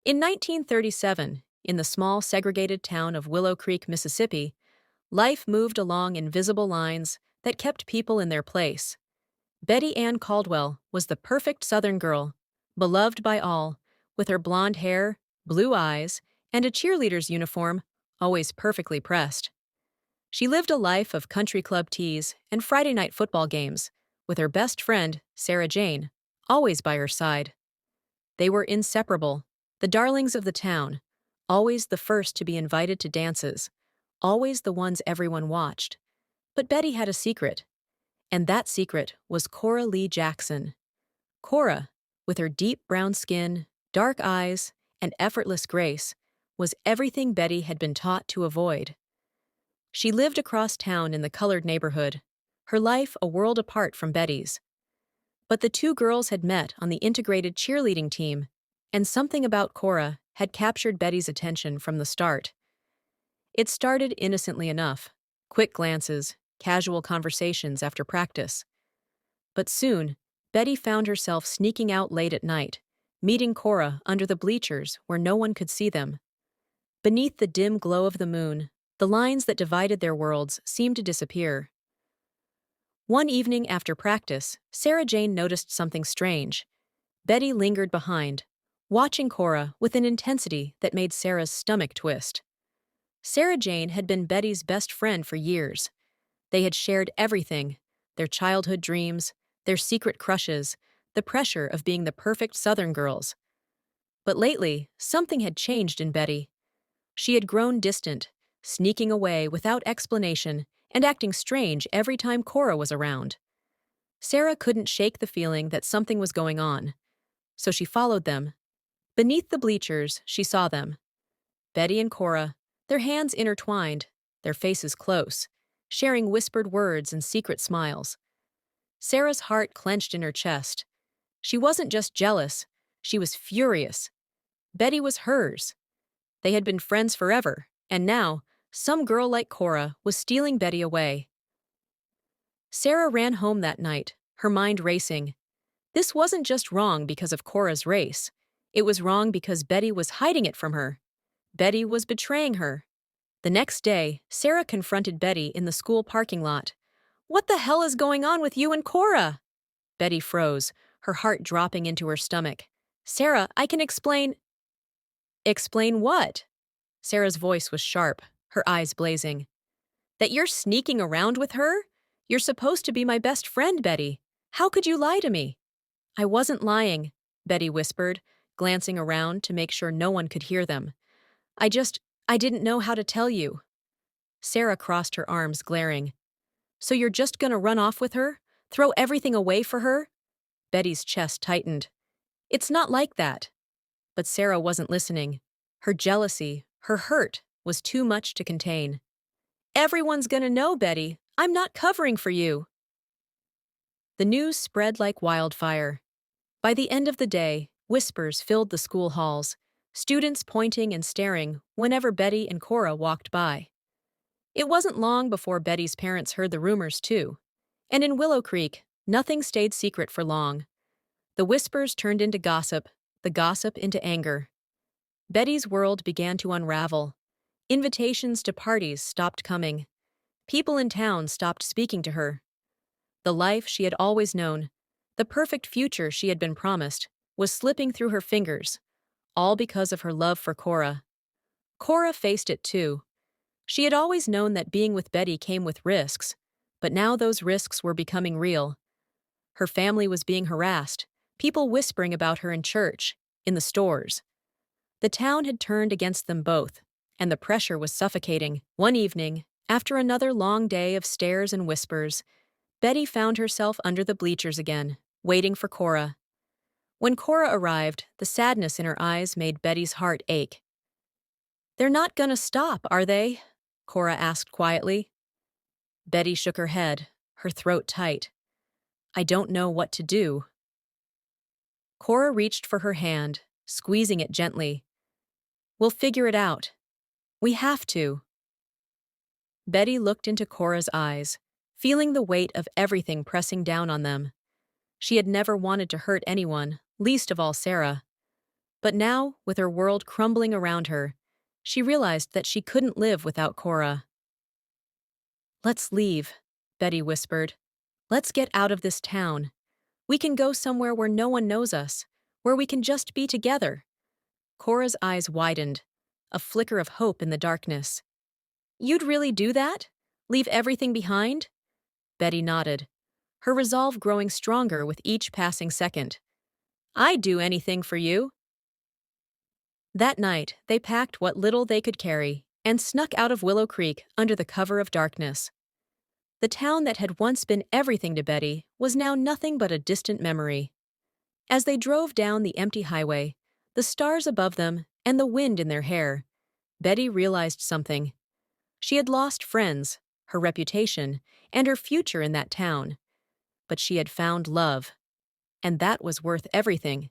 In 1937, in the small segregated town of Willow Creek, Mississippi, life moved along invisible lines that kept people in their place. Betty Ann Caldwell was the perfect Southern girl, beloved by all, with her blonde hair, blue eyes, and a cheerleader's uniform, always perfectly pressed. She lived a life of country club teas and Friday night football games, with her best friend, Sarah Jane, always by her side. They were inseparable, the darlings of the town, always the first to be invited to dances, always the ones everyone watched. But Betty had a secret, and that secret was Cora Lee Jackson. Cora, with her deep brown skin, dark eyes, and effortless grace, was everything Betty had been taught to avoid. She lived across town in the colored neighborhood, her life a world apart from Betty's. But the two girls had met on the integrated cheerleading team, and something about Cora had captured Betty's attention from the start. It started innocently enough, quick glances, casual conversations after practice. But soon, Betty found herself sneaking out late at night, meeting Cora under the bleachers where no one could see them. Beneath the dim glow of the moon, the lines that divided their worlds seemed to disappear. One evening after practice, Sarah Jane noticed something strange. Betty lingered behind, watching Cora with an intensity that made Sarah's stomach twist. Sarah Jane had been Betty's best friend for years. They had shared everything, their childhood dreams, their secret crushes, the pressure of being the perfect Southern girls. But lately, something had changed in Betty. She had grown distant, sneaking away without explanation and acting strange every time Cora was around. Sarah couldn't shake the feeling that something was going on, so she followed them. Beneath the bleachers, she saw them. Betty and Cora, their hands intertwined, their faces close, sharing whispered words and secret smiles. Sarah's heart clenched in her chest. She wasn't just jealous, she was furious. Betty was hers. They had been friends forever, and now, some girl like Cora was stealing Betty away. Sarah ran home that night, her mind racing. This wasn't just wrong because of Cora's race. It was wrong because Betty was hiding it from her. Betty was betraying her. The next day, Sarah confronted Betty in the school parking lot. "What the hell is going on with you and Cora?" Betty froze, her heart dropping into her stomach. "Sarah, I can explain." "Explain what?" Sarah's voice was sharp, her eyes blazing. "That you're sneaking around with her? You're supposed to be my best friend, Betty. How could you lie to me?" "I wasn't lying," Betty whispered, glancing around to make sure no one could hear them. I didn't know how to tell you." Sarah crossed her arms, glaring. "So you're just gonna run off with her? Throw everything away for her?" Betty's chest tightened. "It's not like that." But Sarah wasn't listening. Her jealousy, her hurt, was too much to contain. "Everyone's gonna know, Betty. I'm not covering for you." The news spread like wildfire. By the end of the day, whispers filled the school halls, students pointing and staring whenever Betty and Cora walked by. It wasn't long before Betty's parents heard the rumors too. And in Willow Creek, nothing stayed secret for long. The whispers turned into gossip, the gossip into anger. Betty's world began to unravel. Invitations to parties stopped coming. People in town stopped speaking to her. The life she had always known, the perfect future she had been promised, was slipping through her fingers, all because of her love for Cora. Cora faced it too. She had always known that being with Betty came with risks, but now those risks were becoming real. Her family was being harassed, people whispering about her in church, in the stores. The town had turned against them both, and the pressure was suffocating. One evening, after another long day of stares and whispers, Betty found herself under the bleachers again, waiting for Cora. When Cora arrived, the sadness in her eyes made Betty's heart ache. "They're not gonna stop, are they?" Cora asked quietly. Betty shook her head, her throat tight. "I don't know what to do." Cora reached for her hand, squeezing it gently. "We'll figure it out. We have to." Betty looked into Cora's eyes, feeling the weight of everything pressing down on them. She had never wanted to hurt anyone, least of all Sarah. But now, with her world crumbling around her, she realized that she couldn't live without Cora. "Let's leave," Betty whispered. "Let's get out of this town. We can go somewhere where no one knows us, where we can just be together." Cora's eyes widened, a flicker of hope in the darkness. "You'd really do that? Leave everything behind?" Betty nodded, her resolve growing stronger with each passing second. "I'd do anything for you." That night, they packed what little they could carry and snuck out of Willow Creek under the cover of darkness. The town that had once been everything to Betty was now nothing but a distant memory. As they drove down the empty highway, the stars above them and the wind in their hair, Betty realized something. She had lost friends, her reputation, and her future in that town. But she had found love, and that was worth everything.